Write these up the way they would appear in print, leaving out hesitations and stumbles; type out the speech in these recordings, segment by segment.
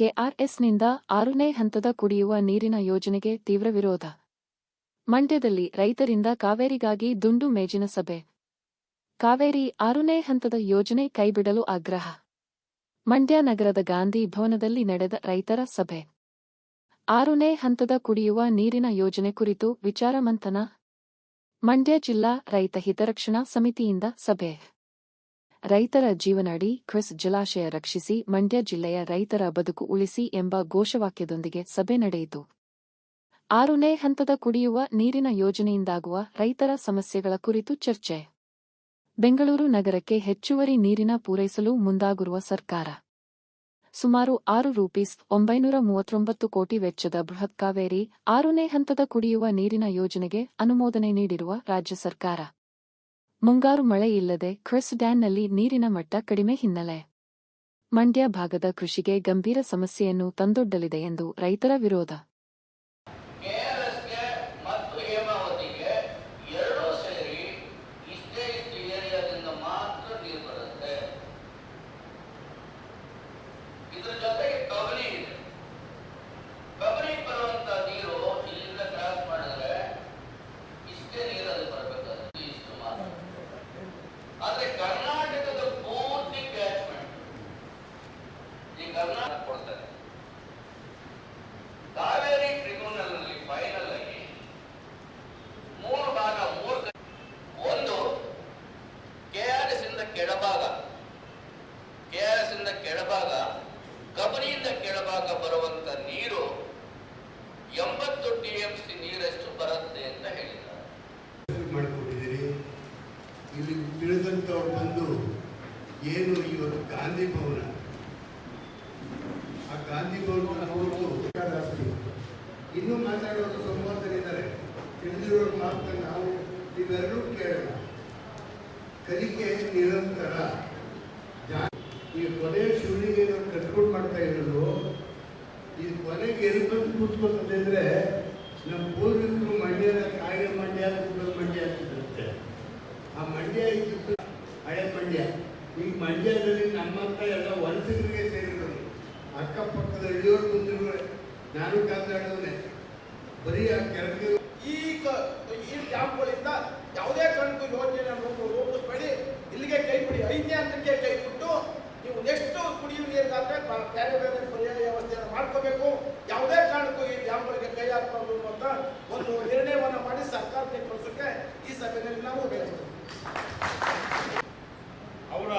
ಕೆಆರ್ಎಸ್ನಿಂದ 6ನೇ ಹಂತದ ಕುಡಿಯುವ ನೀರಿನ ಯೋಜನೆಗೆ ತೀವ್ರ ವಿರೋಧ. ಮಂಡ್ಯದಲ್ಲಿ ರೈತರಿಂದ ಕಾವೇರಿಗಾಗಿ ದುಂಡು ಮೇಜಿನ ಸಭೆ. ಕಾವೇರಿ 6ನೇ ಹಂತದ ಯೋಜನೆ ಕೈಬಿಡಲು ಆಗ್ರಹ. ಮಂಡ್ಯ ನಗರದ ಗಾಂಧಿ ಭವನದಲ್ಲಿ ನಡೆದ ರೈತರ ಸಭೆ. 6ನೇ ಹಂತದ ಕುಡಿಯುವ ನೀರಿನ ಯೋಜನೆ ಕುರಿತು ವಿಚಾರ ಮಂಥನ. ಮಂಡ್ಯ ಜಿಲ್ಲಾ ರೈತ ಹಿತರಕ್ಷಣಾ ಸಮಿತಿಯಿಂದ ಸಭೆ. ರೈತರ ಜೀವನಾಡಿ ಕ್ರಿಸ್ ಜಲಾಶಯ ರಕ್ಷಿಸಿ, ಮಂಡ್ಯ ಜಿಲ್ಲೆಯ ರೈತರ ಬದುಕು ಉಳಿಸಿ ಎಂಬ ಘೋಷವಾಕ್ಯದೊಂದಿಗೆ ಸಭೆ ನಡೆಯಿತು. 6ನೇ ಹಂತದ ಕುಡಿಯುವ ನೀರಿನ ಯೋಜನೆಯಿಂದಾಗುವ ರೈತರ ಸಮಸ್ಯೆಗಳ ಕುರಿತು ಚರ್ಚೆ. ಬೆಂಗಳೂರು ನಗರಕ್ಕೆ ಹೆಚ್ಚುವರಿ ನೀರಿನ ಪೂರೈಸಲು ಮುಂದಾಗಿರುವ ಸರ್ಕಾರ. ಸುಮಾರು ₹939 ಕೋಟಿ ವೆಚ್ಚದ ಬೃಹತ್ ಕಾವೇರಿ 6ನೇ ಹಂತದ ಕುಡಿಯುವ ನೀರಿನ ಯೋಜನೆಗೆ ಅನುಮೋದನೆ ನೀಡಿರುವ ರಾಜ್ಯ ಸರ್ಕಾರ. ಮುಂಗಾರು ಮಳೆ ಇಲ್ಲದೆ ಕ್ರಿಸ್ ಡ್ಯಾಂನಲ್ಲಿ ನೀರಿನ ಮಟ್ಟ ಕಡಿಮೆ ಹಿನ್ನೆಲೆ ಮಂಡ್ಯ ಭಾಗದ ಕೃಷಿಗೆ ಗಂಭೀರ ಸಮಸ್ಯೆಯನ್ನು ತಂದೊಡ್ಡಲಿದೆ ಎಂದು ರೈತರ ವಿರೋಧ. ಕಾವೇರಿ ಟ್ರಿಬ್ಯುನಲ್ನಲ್ಲಿ ಫೈನಲ್ ಆಗಿ 3 ಭಾಗ, ಒಂದು ಕೆಆರ್ಎಸ್ ಇಂದ ಕೆಳಭಾಗ, ಕಬಿನಿಯಿಂದ ಕೆಳಭಾಗ ಬರುವಂತ ನೀರು 80 TMC ನೀರಷ್ಟು ಬರುತ್ತೆ ಅಂತ ಹೇಳಿದ್ದಾರೆ. ಮಾಡಿಕೊಂಡಿದ್ದೀರಿ. ಇಲ್ಲಿ ತಿಳಿದಂತವ್ರು ಬಂದು ಏನು ಇವತ್ತು ಗಾಂಧಿ ಭವನ, ಆ ಗಾಂಧಿ ಭವನ ಕುರಿತು ಇನ್ನೂ ಮಾತಾಡೋರು ಸಂವಾದರಿದ್ದಾರೆ. ತಿಳಿದಿರೋರು ಮಾತ್ರ ನಾವು ಇವೆರಡೂ ಕೇಳೋಣ. ಕಲಿಕೆ ನಿರಂತರ. ಈ ಕೊನೆ ಶಿವನಿಗೆ ಕಟ್ಕೊಂಡು ಮಾಡ್ತಾ ಇರೋದು, ಈ ಕೊನೆಗೆ ಎಲ್ಲಿ ಬಂದು ಕೂತ್ಕೊಳ್ತದೆ ನಮ್ಮ ಪೂರ್ವಿಕರು ಮಂಡ್ಯದ ಕಾಯಿಲೆ ಮಂಡ್ಯ, ಕೂಡಲ ಮಂಡ್ಯ ಅಂತಿರುತ್ತೆ. ಆ ಮಂಡ್ಯ ಇದ್ದಿದ್ದು ಹಳೆ ಮಂಡ್ಯ. ಈ ಮಂಡ್ಯದಲ್ಲಿ ನಮ್ಮಂತ ಎಲ್ಲ ವಲಸಿಗರಿಗೆ ಸೇರಿದರು. ಅಕ್ಕಪಕ್ಕದ ಹಳ್ಳಿಯವ್ರು ಬಂದಿರುವೆ. ನಾನು ಕಾದಾಡೋನೆ ಬರೀ ಆ ಕೆಳಗೆ ಈ ಡ್ಯಾಮ್ಗಳಿಂದ ಯಾವುದೇ ಕಾರಣಕ್ಕೂ ಯೋಜನೆಯನ್ನು ರೂಪಿಸಬೇಡಿ, ಇಲ್ಲಿಗೆ ಕೈ ಬಿಡಿ. 5ನೇ ಹಂತಕ್ಕೆ ಕೈ ಬಿಟ್ಟು ನೀವು ನೆಕ್ಸ್ಟ್ ಕುಡಿಯುವ ನೀರಿಗಾದ್ರೆ ಬೇರೆ ಬೇರೆ ಪರ್ಯಾಯ ವ್ಯವಸ್ಥೆಯನ್ನು ಮಾಡ್ಕೋಬೇಕು. ಯಾವುದೇ ಕಾರಣಕ್ಕೂ ಈ ಡ್ಯಾಮ್ಗಳಿಗೆ ಕೈ ಹಾಕಬಾರ್ದು ಅಂತ ಒಂದು ನಿರ್ಣಯವನ್ನು ಮಾಡಿ ಸರ್ಕಾರಕ್ಕೆ ಕಳಿಸೋಕೆ ಈ ಸಭೆಯಲ್ಲಿ ನಾವು ಬಯಸ್ತೇವೆ. ಅವರ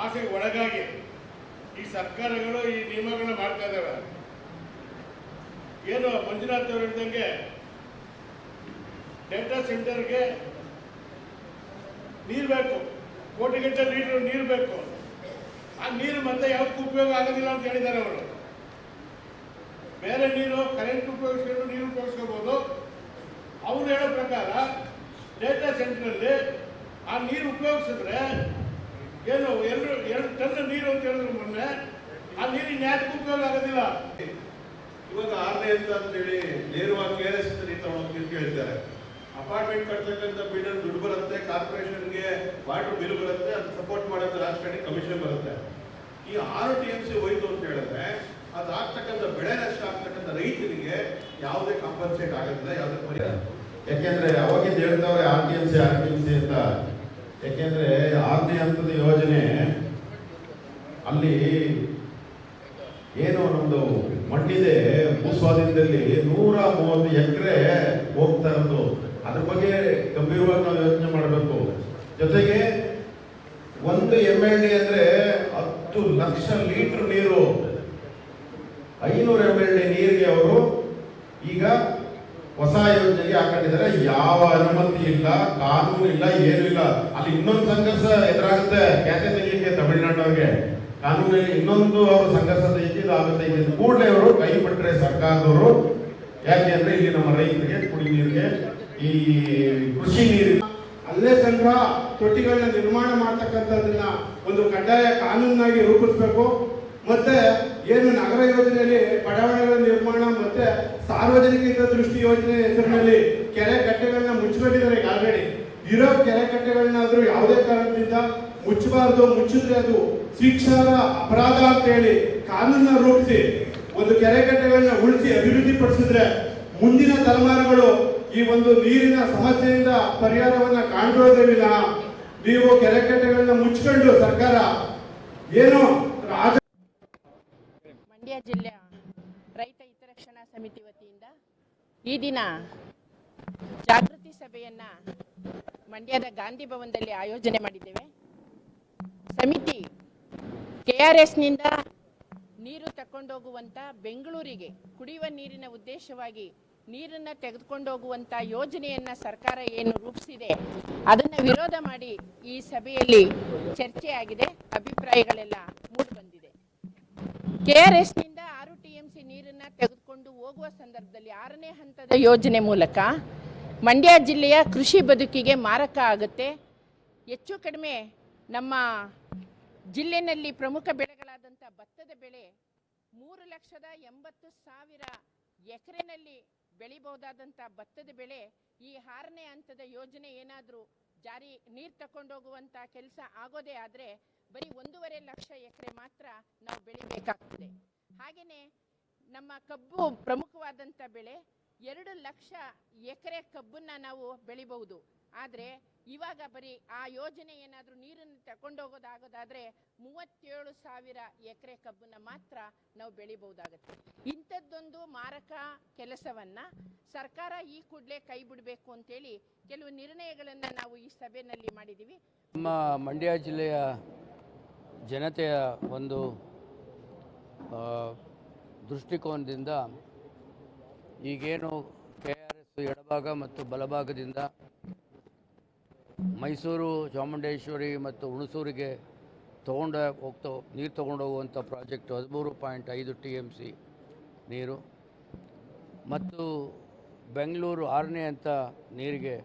ಆಸೆಗೆ ಒಳಗಾಗಿ ಈ ಸರ್ಕಾರಗಳು ಈ ನಿಯಮಗಳನ್ನ ಮಾಡ್ತಾ ಇದ್ದಾವೆ. ಏನು ಮಂಜುನಾಥ್ ಅವರು ಹೇಳಿದಂಗೆ ಡೇಟಾ ಸೆಂಟರ್ಗೆ ನೀರು ಬೇಕು, ಕೋಟಿಗಟ್ಟಲೆ ಲೀಟರ್ ನೀರು ಬೇಕು. ಆ ನೀರು ಮತ್ತೆ ಯಾವುದಕ್ಕೂ ಉಪಯೋಗ ಆಗೋದಿಲ್ಲ ಅಂತ ಹೇಳಿದ್ದಾರೆ ಅವರು. ಬೇರೆ ನೀರು ಕರೆಂಟ್ ಉಪಯೋಗಿಸ್ಕೊಂಡು ನೀರು ಉಪಯೋಗಿಸ್ಕೋಬಹುದು. ಅವರು ಹೇಳೋ ಪ್ರಕಾರ ಡೇಟಾ ಸೆಂಟರಲ್ಲಿ ಆ ನೀರು ಉಪಯೋಗಿಸಿದ್ರೆ ಏನು 2 ಟನ್ ನೀರು ಅಂತ ಹೇಳಿದ್ರು ಮೊನ್ನೆ. ಆ ನೀರಿನ ಯಾಕೆ ಉಪಯೋಗ ಆಗೋದಿಲ್ಲ. ಇವಾಗ 6ನೇ ಹಂತ ಅಂತೇಳಿ ನೇರವಾಗಿ KRS ನೀರು ತಗೊಂಡು ಕೇಳ್ತಾರೆ. ಅಪಾರ್ಟ್ಮೆಂಟ್ ಕಟ್ತಕ್ಕಂಥ ಬಿಲ್ಡರ್ ದುಡ್ಡು ಬರುತ್ತೆ, ಕಾರ್ಪೊರೇಷನ್ಗೆ ವಾಟರ್ ಬಿಲ್ ಬರುತ್ತೆ, ಅದು ಸಪೋರ್ಟ್ ಮಾಡೋದು ರಾಜಕಾರಣಿ ಕಮಿಷನ್ ಬರುತ್ತೆ. ಈ 6 TMC ಹೋಯ್ತು ಅಂತ ಹೇಳಿದ್ರೆ ಅದು ಆಗ್ತಕ್ಕಂಥ ಬೆಳೆ ನಷ್ಟ ಆಗ್ತಕ್ಕಂಥ ರೈತರಿಗೆ ಯಾವುದೇ ಕಾಂಪನ್ಸೇಟ್ ಆಗೋದಿಲ್ಲ, ಯಾವುದೇ ಪರಿಹಾರ. ಯಾಕೆಂದ್ರೆ ಅವಾಗಿಂದ ಹೇಳ್ತಾವ್ರೆ ಆರ್ ಟಿ ಎಂ ಸಿ ಅಂತ. ಯಾಕೆಂದ್ರೆ 6ನೇ ಹಂತದ ಯೋಜನೆ ಅಲ್ಲಿ ಏನು ನಮ್ದು ಮಂಡಿದೆ ಭೂಸ್ವಾಧೀನದಲ್ಲಿ 130 ಎಕರೆ ಹೋಗ್ತಾ ಇರೋದು. ಅದ್ರ ಬಗ್ಗೆ ಗಂಭೀರವಾಗಿ ನಾವು ಯೋಚನೆ ಮಾಡಬೇಕು. ಜೊತೆಗೆ ಒಂದು MLD ಅಂದ್ರೆ 10 ಲಕ್ಷ ಲೀಟರ್ ನೀರು, 500 MLD ನೀರಿಗೆ ಅವರು ಈಗ ಹೊಸ ಯೋಜನೆಗೆ ಹಾಕೊಂಡಿದ್ದಾರೆ. ಯಾವ ಅನುಮತಿ ಇಲ್ಲ, ಕಾನೂನು ಇಲ್ಲ, ಏನೂ ಇಲ್ಲ. ಅಲ್ಲಿ ಇನ್ನೊಂದು ಸಂಘರ್ಷ ಎದುರಾಗುತ್ತೆ. ಕ್ಯಾತೆ ತೆಗಿಲಿಕ್ಕೆ ತಮಿಳುನಾಡವ್ರಿಗೆ ಕಾನೂನಲ್ಲಿ ಇನ್ನೊಂದು ಅವರು ಸಂಘರ್ಷ ಆಗುತ್ತೆ. ಇದನ್ನು ಕೂಡಲೇ ಅವರು ಕೈ ಬಿಟ್ಟರೆ ಸರ್ಕಾರದವರು. ಯಾಕೆ ಅಂದ್ರೆ ಇಲ್ಲಿ ನಮ್ಮ ರೈತರಿಗೆ ಕುಡಿ ನೀರಿಗೆ, ಈ ಕೃಷಿ ನೀರಿಗೆ ಅಲ್ಲೇ ಸಂಘ ತೊಟ್ಟಿಗಳನ್ನ ನಿರ್ಮಾಣ ಮಾಡ್ತಕ್ಕಂಥದ್ದನ್ನ ಒಂದು ಕಡ್ಡಾಯ ಕಾನೂನಾಗಿ ರೂಪಿಸಬೇಕು. ಮತ್ತೆ ಏನು ನಗರ ಯೋಜನೆಯಲ್ಲಿ ಬಡಾವಣೆಗಳ ನಿರ್ಮಾಣ ಮತ್ತೆ ಸಾರ್ವಜನಿಕ ಹಿತದೃಷ್ಟಿ ಯೋಜನೆ ಹೆಸರಿನಲ್ಲಿ ಕೆರೆ ಕಟ್ಟೆಗಳನ್ನ ಮುಚ್ಚಿಬಿಟ್ಟಿದ್ದಾರೆ ಆಲ್ರೆಡಿ. ಇರೋ ಕೆರೆಕಟ್ಟೆಗಳನ್ನಾದ್ರೂ ಯಾವುದೇ ಕಾರಣದಿಂದ ಮುಚ್ಚಬಾರ್ದು, ಮುಚ್ಚಿದ್ರೆ ಅದು ಶಿಕ್ಷಾರ್ಹ ಅಪರಾಧ ಅಂತ ಹೇಳಿ ಕಾನೂನನ್ನ ರೂಪಿಸಿ ಒಂದು ಕೆರೆಕಟ್ಟೆಗಳನ್ನ ಉಳಿಸಿ ಅಭಿವೃದ್ಧಿ ಪಡಿಸಿದ್ರೆ ಮುಂದಿನ ತಲೆಮಾರುಗಳು ಈ ಒಂದು ನೀರಿನ ಸಮಸ್ಯೆಯಿಂದ ಪರಿಹಾರವನ್ನ ಕಾಣ್ಕೊಳ್ಳೋದೇ ವಿನ ನೀವು ಕೆರೆಕಟ್ಟೆಗಳನ್ನ ಮುಚ್ಕೊಂಡು ಸರ್ಕಾರ ಏನೋ ಮಂಡ್ಯ ಜಿಲ್ಲೆಯ ರೈತ ಹಿತರಕ್ಷಣಾ ಸಮಿತಿ ವತಿಯಿಂದ ಈ ದಿನ ಜಾಗೃತಿ ಸಭೆಯನ್ನ ಮಂಡ್ಯದ ಗಾಂಧಿ ಭವನದಲ್ಲಿ ಆಯೋಜನೆ ಮಾಡಿದ್ದೇವೆ. ಸಮಿತಿ ಕೆಆರ್ಎಸ್ನಿಂದ ನೀರು ತಕೊಂಡೋಗುವಂತ ಬೆಂಗಳೂರಿಗೆ ಕುಡಿಯುವ ನೀರಿನ ಉದ್ದೇಶವಾಗಿ ನೀರನ್ನು ತೆಗೆದುಕೊಂಡೋಗುವಂತ ಯೋಜನೆಯನ್ನ ಸರ್ಕಾರ ಏನು ರೂಪಿಸಿದೆ ಅದನ್ನ ವಿರೋಧ ಮಾಡಿ ಈ ಸಭೆಯಲ್ಲಿ ಚರ್ಚೆ ಆಗಿದೆ, ಅಭಿಪ್ರಾಯಗಳೆಲ್ಲ ಮೂಡಿ ಬಂದಿದೆ. ಕೆಆರ್ಎಸ್ನಿಂದ 6 TMC ನೀರನ್ನ ತೆಗೆದುಕೊಂಡು ಹೋಗುವ ಸಂದರ್ಭದಲ್ಲಿ 6ನೇ ಹಂತದ ಯೋಜನೆ ಮೂಲಕ ಮಂಡ್ಯ ಜಿಲ್ಲೆಯ ಕೃಷಿ ಬದುಕಿಗೆ ಮಾರಕ ಆಗುತ್ತೆ. ಹೆಚ್ಚು ಕಡಿಮೆ ನಮ್ಮ ಜಿಲ್ಲೆಯಲ್ಲಿ ಪ್ರಮುಖ ಬೆಳೆಗಳಾದಂಥ ಭತ್ತದ ಬೆಳೆ 3,80,000 ಎಕರೆನಲ್ಲಿ ಬೆಳಿಬಹುದಾದಂಥ ಭತ್ತದ ಬೆಳೆ ಈ 6ನೇ ಹಂತದ ಯೋಜನೆ ಏನಾದರೂ ನೀರು ತಗೊಂಡೋಗುವಂಥ ಕೆಲಸ ಆಗೋದೇ ಆದರೆ ಬರೀ 1.5 ಲಕ್ಷ ಎಕರೆ ಮಾತ್ರ ನಾವು ಬೆಳಿಬೇಕಾಗ್ತದೆ. ಹಾಗೆಯೇ ನಮ್ಮ ಕಬ್ಬು ಪ್ರಮುಖವಾದಂಥ ಬೆಳೆ 2 ಲಕ್ಷ ಎಕರೆ ಕಬ್ಬನ್ನ ನಾವು ಬೆಳಿಬಹುದು. ಆದರೆ ಇವಾಗ ಬರೀ ಆ ಯೋಜನೆ ಏನಾದರೂ ನೀರನ್ನು ತಗೊಂಡೋಗೋದಾಗೋದಾದರೆ 37,000 ಎಕರೆ ಕಬ್ಬನ್ನ ಮಾತ್ರ ನಾವು ಬೆಳಿಬಹುದಾಗುತ್ತೆ. ಇಂಥದ್ದೊಂದು ಮಾರಕ ಕೆಲಸವನ್ನು ಸರ್ಕಾರ ಈ ಕೂಡಲೇ ಕೈ ಬಿಡಬೇಕು ಅಂತೇಳಿ ಕೆಲವು ನಿರ್ಣಯಗಳನ್ನು ನಾವು ಈ ಸಭೆಯಲ್ಲಿ ಮಾಡಿದ್ದೀವಿ. ನಮ್ಮ ಮಂಡ್ಯ ಜಿಲ್ಲೆಯ ಜನತೆಯ ಒಂದು ದೃಷ್ಟಿಕೋನದಿಂದ ಈಗೇನು KRS ಎಡಭಾಗ ಮತ್ತು ಬಲಭಾಗದಿಂದ ಮೈಸೂರು, ಚಾಮುಂಡೇಶ್ವರಿ ಮತ್ತು ಹುಣಸೂರಿಗೆ ನೀರು ತೊಗೊಂಡೋಗುವಂಥ ಪ್ರಾಜೆಕ್ಟು 13.5 TMC ನೀರು ಮತ್ತು ಬೆಂಗಳೂರು 6ನೇ ಹಂತ ನೀರಿಗೆ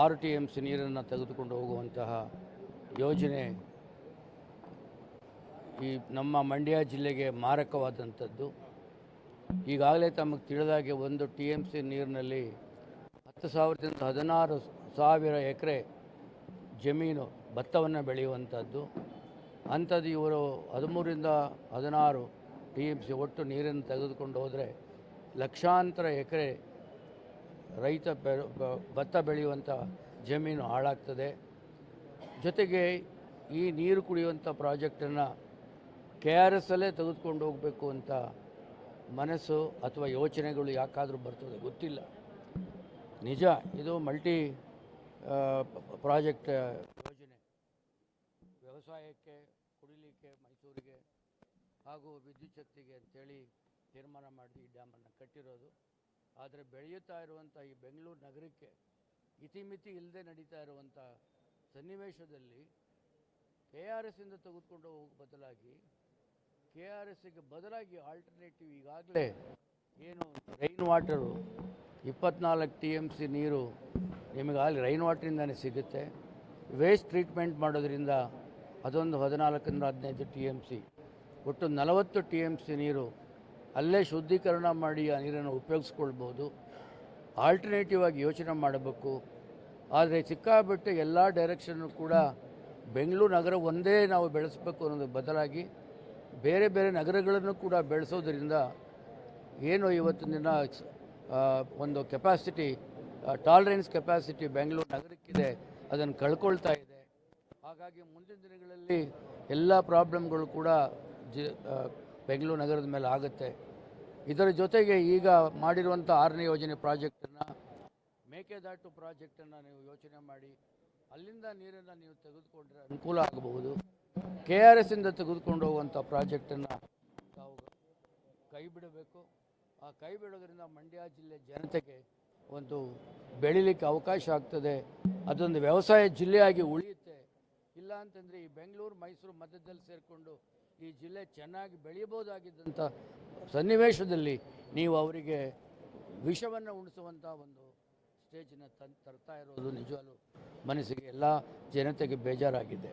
6 TMC ನೀರನ್ನು ತೆಗೆದುಕೊಂಡು ಹೋಗುವಂತಹ ಯೋಜನೆ ಈ ನಮ್ಮ ಮಂಡ್ಯ ಜಿಲ್ಲೆಗೆ ಮಾರಕವಾದಂಥದ್ದು. ಈಗಾಗಲೇ ತಮಗೆ ತಿಳಿದಾಗೆ 1 TMC ನೀರಿನಲ್ಲಿ 10,000ದಿಂದ 16,000 ಎಕರೆ ಜಮೀನು ಭತ್ತವನ್ನು ಬೆಳೆಯುವಂಥದ್ದು. ಅಂಥದ್ದು ಇವರು 13ರಿಂದ 16 TMC ಒಟ್ಟು ನೀರನ್ನು ತೆಗೆದುಕೊಂಡು ಹೋದರೆ ಲಕ್ಷಾಂತರ ಎಕರೆ ರೈತ ಭತ್ತ ಬೆಳೆಯುವಂಥ ಜಮೀನು ಹಾಳಾಗ್ತದೆ. ಜೊತೆಗೆ ಈ ನೀರು ಕುಡಿಯುವಂಥ ಪ್ರಾಜೆಕ್ಟನ್ನು KRSಲ್ಲೇ ತೆಗೆದುಕೊಂಡು ಹೋಗಬೇಕು ಅಂತ ಮನಸ್ಸು ಅಥವಾ ಯೋಚನೆಗಳು ಯಾಕಾದರೂ ಬರ್ತದೆ ಗೊತ್ತಿಲ್ಲ. ನಿಜ ಇದು ಮಲ್ಟಿ ಪ್ರಾಜೆಕ್ಟ್ ಯೋಜನೆ, ವ್ಯವಸಾಯಕ್ಕೆ, ಕುಡಿಲಿಕ್ಕೆ, ಮೈಸೂರಿಗೆ ಹಾಗೂ ವಿದ್ಯುತ್ ಶಕ್ತಿಗೆ ಅಂತೇಳಿ ತೀರ್ಮಾನ ಮಾಡಿ ಈ ಡ್ಯಾಮನ್ನು ಕಟ್ಟಿರೋದು. ಆದರೆ ಬೆಳೆಯುತ್ತಾ ಇರುವಂಥ ಈ ಬೆಂಗಳೂರು ನಗರಕ್ಕೆ ಇತಿಮಿತಿ ಇಲ್ಲದೆ ನಡೀತಾ ಇರುವಂಥ ಸನ್ನಿವೇಶದಲ್ಲಿ KRSಯಿಂದ ತೆಗೆದುಕೊಂಡು ಹೋಗೋ ಬದಲಾಗಿ KRSಗೆ ಬದಲಾಗಿ ಆಲ್ಟರ್ನೇಟಿವ್ ಈಗಾಗಲೇ ಏನು ರೈನ್ ವಾಟರು 24 TMC ನೀರು ನಿಮಗೆ ಅಲ್ಲಿ ರೈನ್ ವಾಟ್ರಿಂದನೇ ಸಿಗುತ್ತೆ. ವೇಸ್ಟ್ ಟ್ರೀಟ್ಮೆಂಟ್ ಮಾಡೋದ್ರಿಂದ ಅದೊಂದು 14ರಿಂದ 15 TMC, ಒಟ್ಟು 40 TMC ನೀರು ಅಲ್ಲೇ ಶುದ್ಧೀಕರಣ ಮಾಡಿ ಆ ನೀರನ್ನು ಉಪಯೋಗಿಸ್ಕೊಳ್ಬೋದು. ಆಲ್ಟರ್ನೇಟಿವ್ ಆಗಿ ಯೋಚನೆ ಮಾಡಬೇಕು. ಆದರೆ ಸಿಕ್ಕಾಬಿಟ್ಟು ಎಲ್ಲ ಡೈರೆಕ್ಷನ್ನು ಕೂಡ ಬೆಂಗಳೂರು ನಗರ ಒಂದೇ ನಾವು ಬೆಳೆಸಬೇಕು ಅನ್ನೋದು ಬದಲಾಗಿ ಬೇರೆ ಬೇರೆ ನಗರಗಳನ್ನು ಕೂಡ ಬೆಳೆಸೋದ್ರಿಂದ ಏನು ಇವತ್ತಿನ ದಿನ ಒಂದು ಕೆಪಾಸಿಟಿ, ಟಾಲರೆನ್ಸ್ ಕೆಪಾಸಿಟಿ ಬೆಂಗಳೂರು ನಗರಕ್ಕಿದೆ, ಅದನ್ನು ಕಳ್ಕೊಳ್ತಾ ಇದೆ. ಹಾಗಾಗಿ ಮುಂದಿನ ದಿನಗಳಲ್ಲಿ ಎಲ್ಲ ಪ್ರಾಬ್ಲಮ್ಗಳು ಕೂಡ ಬೆಂಗಳೂರು ನಗರದ ಮೇಲೆ ಆಗುತ್ತೆ. ಇದರ ಜೊತೆಗೆ ಈಗ ಮಾಡಿರುವಂಥ 6ನೇ ಯೋಜನೆ ಪ್ರಾಜೆಕ್ಟನ್ನು, ಮೇಕೆದಾಟು ಪ್ರಾಜೆಕ್ಟನ್ನು ನೀವು ಯೋಚನೆ ಮಾಡಿ ಅಲ್ಲಿಂದ ನೀರನ್ನು ನೀವು ತೆಗೆದುಕೊಂಡ್ರೆ ಅನುಕೂಲ ಆಗಬಹುದು. KRSಯಿಂದ ತೆಗೆದುಕೊಂಡು ಹೋಗುವಂಥ ಪ್ರಾಜೆಕ್ಟನ್ನು ತಾವು ಕೈ ಬಿಡಬೇಕು. ಆ ಕೈ ಬಿಡೋದ್ರಿಂದ ಮಂಡ್ಯ ಜಿಲ್ಲೆ ಜನತೆಗೆ ಒಂದು ಬೆಳೀಲಿಕ್ಕೆ ಅವಕಾಶ ಆಗ್ತದೆ. ಅದೊಂದು ವ್ಯವಸಾಯ ಜಿಲ್ಲೆಯಾಗಿ ಉಳಿಯುತ್ತೆ. ಇಲ್ಲ ಅಂತಂದರೆ ಈ ಬೆಂಗಳೂರು, ಮೈಸೂರು ಮಧ್ಯದಲ್ಲಿ ಸೇರಿಕೊಂಡು ಈ ಜಿಲ್ಲೆ ಚೆನ್ನಾಗಿ ಬೆಳೆಯಬಹುದಾಗಿದ್ದಂಥ ಸನ್ನಿವೇಶದಲ್ಲಿ ನೀವು ಅವರಿಗೆ ವಿಷವನ್ನು ಉಣಿಸುವಂಥ ಒಂದು ಸ್ಟೇಜನ್ನು ತರ್ತಾ ಇರೋದು ನಿಜವಾಗ್ಲೂ ಮನಸ್ಸಿಗೆ ಎಲ್ಲ ಜನತೆಗೆ ಬೇಜಾರಾಗಿದೆ.